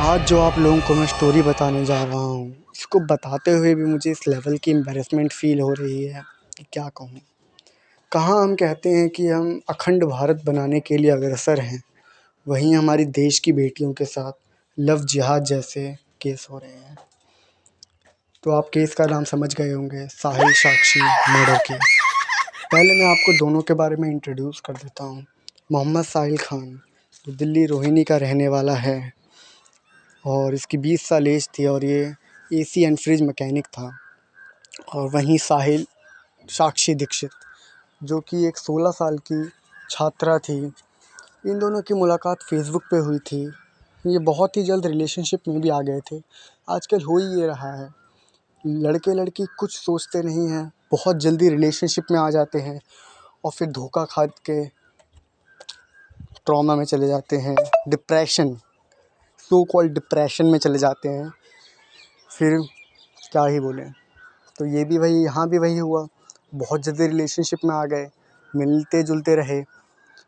आज जो आप लोगों को मैं स्टोरी बताने जा रहा हूँ, इसको बताते हुए भी मुझे इस लेवल की एम्बैरेसमेंट फ़ील हो रही है कि क्या कहूँ। कहाँ हम कहते हैं कि हम अखंड भारत बनाने के लिए अग्रसर हैं, वहीं हमारी देश की बेटियों के साथ लव जिहाद जैसे केस हो रहे हैं। तो आप केस का नाम समझ गए होंगे, साहिल साक्षी मर्डर केस। पहले मैं आपको दोनों के बारे में इंट्रोड्यूस कर देता हूँ। मोहम्मद साहिल खान, जो दिल्ली रोहिणी का रहने वाला है और इसकी 20 साल एज थी और ये एसी एंड फ्रिज मैकेनिक था। और वहीं साहिल साक्षी दीक्षित, जो कि एक 16 साल की छात्रा थी। इन दोनों की मुलाकात फेसबुक पे हुई थी। ये बहुत ही जल्द रिलेशनशिप में भी आ गए थे। आजकल हो ही ये रहा है, लड़के लड़की कुछ सोचते नहीं हैं, बहुत जल्दी रिलेशनशिप में आ जाते हैं और फिर धोखा खा के ट्रॉमा में चले जाते हैं, डिप्रेशन, सो कॉल्ड डिप्रेशन में चले जाते हैं। फिर क्या ही बोलें। तो ये भी वही, यहाँ भी वही हुआ। बहुत जल्दी रिलेशनशिप में आ गए, मिलते जुलते रहे।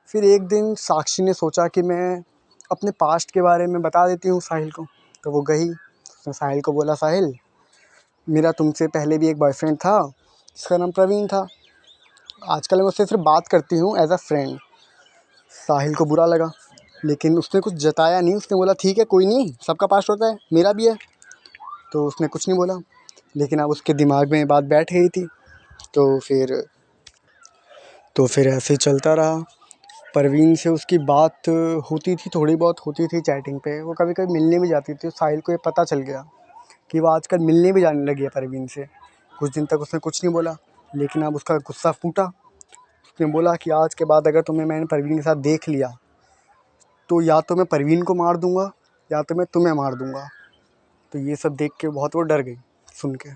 फिर एक दिन साक्षी ने सोचा कि मैं अपने पास्ट के बारे में बता देती हूँ साहिल को। तो वो गई, उसने साहिल को बोला, साहिल, मेरा तुमसे पहले भी एक बॉयफ्रेंड था जिसका नाम प्रवीण था। आजकल मैं उससे सिर्फ बात करती हूँ एज अ फ्रेंड। साहिल को बुरा लगा, लेकिन उसने कुछ जताया नहीं। उसने बोला, ठीक है, कोई नहीं, सबका पास्ट होता है, मेरा भी है। तो उसने कुछ नहीं बोला। लेकिन अब उसके दिमाग में ये बात बैठ गई थी। तो फिर ऐसे चलता रहा। परवीन से उसकी बात होती थी, थोड़ी बहुत होती थी चैटिंग पे। वो कभी कभी मिलने भी जाती थी। साहिल को ये पता चल गया कि वो आजकल मिलने भी जाने लगी है परवीन से। कुछ दिन तक उसने कुछ नहीं बोला, लेकिन अब उसका गुस्सा फूटा। उसने बोला कि आज के बाद अगर मैंने परवीन के साथ देख लिया तो या तो मैं परवीन को मार दूंगा या तो मैं तुम्हें मार दूंगा। तो ये सब देख के बहुत वो डर गई सुन के।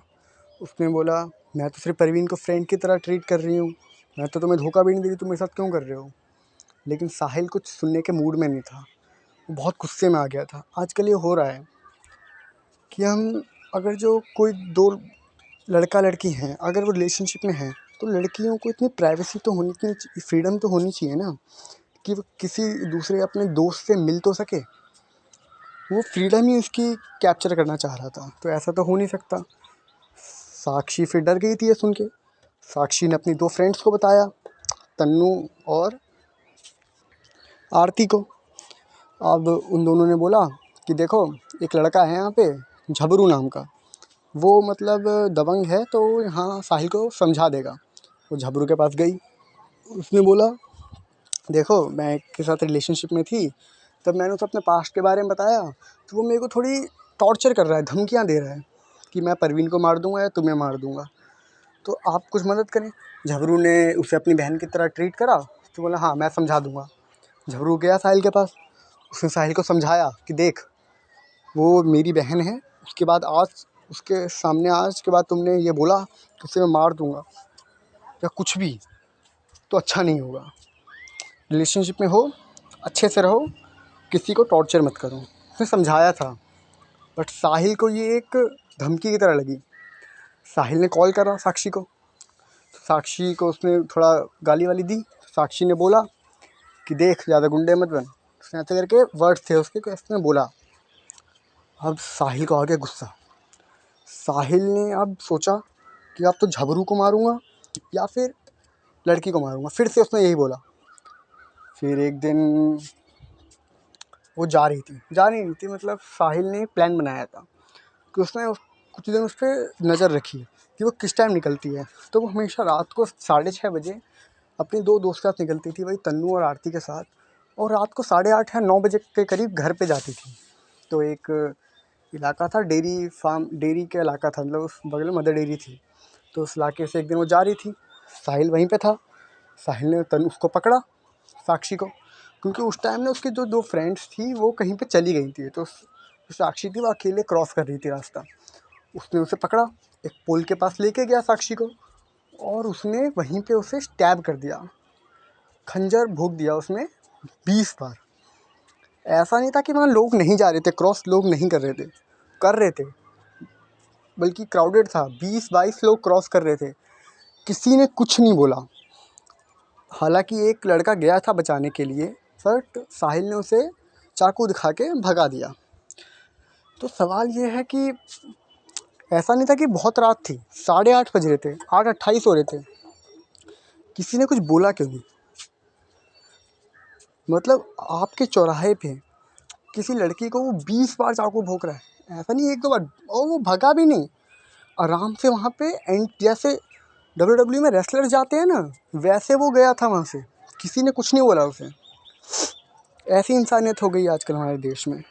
उसने बोला, मैं तो सिर्फ परवीन को फ्रेंड की तरह ट्रीट कर रही हूँ, मैं तो तुम्हें धोखा भी नहीं दे रही, तुम मेरे साथ क्यों कर रहे हो। लेकिन साहिल कुछ सुनने के मूड में नहीं था, वो बहुत गुस्से में आ गया था। आजकल ये हो रहा है कि हम, अगर जो कोई दो लड़का लड़की हैं, अगर वो रिलेशनशिप में हैं, तो लड़कियों को इतनी प्राइवेसी तो होनी, इतनी फ्रीडम तो होनी चाहिए ना, कि वो किसी दूसरे अपने दोस्त से मिल तो सके। वो फ्रीडम ही उसकी कैप्चर करना चाह रहा था, तो ऐसा तो हो नहीं सकता। साक्षी फिर डर गई थी ये सुन के। साक्षी ने अपनी दो फ्रेंड्स को बताया, तन्नू और आरती को। अब उन दोनों ने बोला कि देखो, एक लड़का है यहाँ पे झबरू नाम का, वो मतलब दबंग है, तो यहाँ साहिल को समझा देगा। वो झबरू के पास गई। उसने बोला, देखो, मैं एक के साथ रिलेशनशिप में थी, तब मैंने उसे अपने पास्ट के बारे में बताया, तो वो मेरे को थोड़ी टॉर्चर कर रहा है, धमकियाँ दे रहा है कि मैं परवीन को मार दूंगा या तुम्हें मार दूंगा, तो आप कुछ मदद करें। झबरू ने उसे अपनी बहन की तरह ट्रीट करा। तो बोला, हाँ, मैं समझा दूंगा। झबरू गया साहिल के पास। उसने साहिल को समझाया कि देख, वो मेरी बहन है, उसके बाद आज उसके सामने आज के बाद तुमने ये बोला कि उसे मैं मार दूंगा या कुछ भी, तो अच्छा नहीं होगा। रिलेशनशिप में हो, अच्छे से रहो, किसी को टॉर्चर मत करो। उसने समझाया था, बट साहिल को ये एक धमकी की तरह लगी। साहिल ने कॉल करा साक्षी को। साक्षी को उसने थोड़ा गाली वाली दी। साक्षी ने बोला कि देख, ज़्यादा गुंडे मत बन। उसने ऐसे करके वर्ड्स थे उसके, उसने बोला। अब साहिल को आ गया गुस्सा। साहिल ने अब सोचा कि अब तो झबरू को मारूंगा या फिर लड़की को मारूंगा। फिर से उसने यही बोला। फिर एक दिन वो जा नहीं थी, मतलब साहिल ने प्लान बनाया था कि उसने कुछ दिन उस पर नज़र रखी कि वो किस टाइम निकलती है। तो वो हमेशा रात को 6:30 अपने दो दोस्त के साथ निकलती थी, वही तन्नू और आरती के साथ, और रात को 8:30 या 9 बजे के करीब घर पे जाती थी। तो एक इलाका था, डेयरी फार्म, डेयरी का इलाका था, मतलब उस बगल में मदर डेयरी थी। तो उस इलाके से एक दिन वो जा रही थी, साहिल वहीं पे था। साहिल ने उसको पकड़ा, साक्षी को, क्योंकि उस टाइम में उसकी जो दो फ्रेंड्स थी वो कहीं पे चली गई थी। तो साक्षी थी, वो अकेले क्रॉस कर रही थी रास्ता। उसने उसे पकड़ा, एक पुल के पास लेके गया साक्षी को, और उसने वहीं पे उसे स्टैब कर दिया, खंजर भोंक दिया उसमें 20 बार। ऐसा नहीं था कि वहाँ लोग नहीं जा रहे थे, क्रॉस लोग नहीं कर रहे थे, बल्कि क्राउडेड था, 20-22 लोग क्रॉस कर रहे थे। किसी ने कुछ नहीं बोला। हालांकि एक लड़का गया था बचाने के लिए, बट साहिल ने उसे चाकू दिखा के भगा दिया। तो सवाल ये है कि ऐसा नहीं था कि बहुत रात थी, 8:30 बज रहे थे, 8:28 हो रहे थे, किसी ने कुछ बोला क्यों नहीं? मतलब आपके चौराहे पे किसी लड़की को वो 20 बार चाकू भोंक रहा है, ऐसा नहीं 1-2 बार, और वो भगा भी नहीं, आराम से वहाँ पे एंड जैसे WWE में रेसलर जाते हैं ना, वैसे वो गया था वहाँ से, किसी ने कुछ नहीं बोला उसे। ऐसी इंसानियत हो गई आजकल हमारे देश में।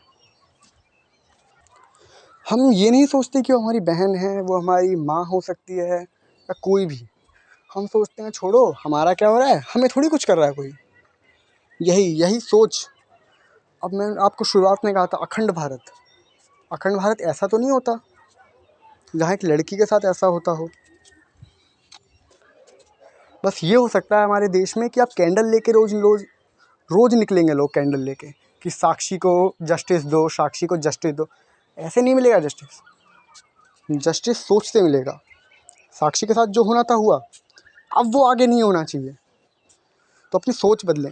हम ये नहीं सोचते कि वो हमारी बहन है, वो हमारी माँ हो सकती है या कोई भी। हम सोचते हैं छोड़ो, हमारा क्या हो रहा है, हमें थोड़ी कुछ कर रहा है कोई। यही सोच। अब मैं आपको शुरुआत में कहा था अखंड भारत ऐसा तो नहीं होता जहाँ एक लड़की के साथ ऐसा होता हो। बस ये हो सकता है हमारे देश में कि आप कैंडल लेके रोज़ निकलेंगे लोग कैंडल लेके कि साक्षी को जस्टिस दो, साक्षी को जस्टिस दो। ऐसे नहीं मिलेगा जस्टिस। जस्टिस सोच से मिलेगा। साक्षी के साथ जो होना था हुआ, अब वो आगे नहीं होना चाहिए, तो अपनी सोच बदलें।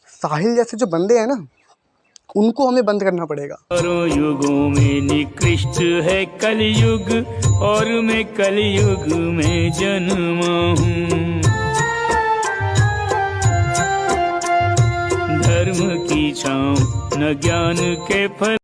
साहिल जैसे जो बंदे हैं ना, उनको हमें बंद करना पड़ेगा। युगों में निकृष्ट है कलयुग, और मैं कलयुग में जन्मा हूँ। धर्म की छाँव न ज्ञान के फल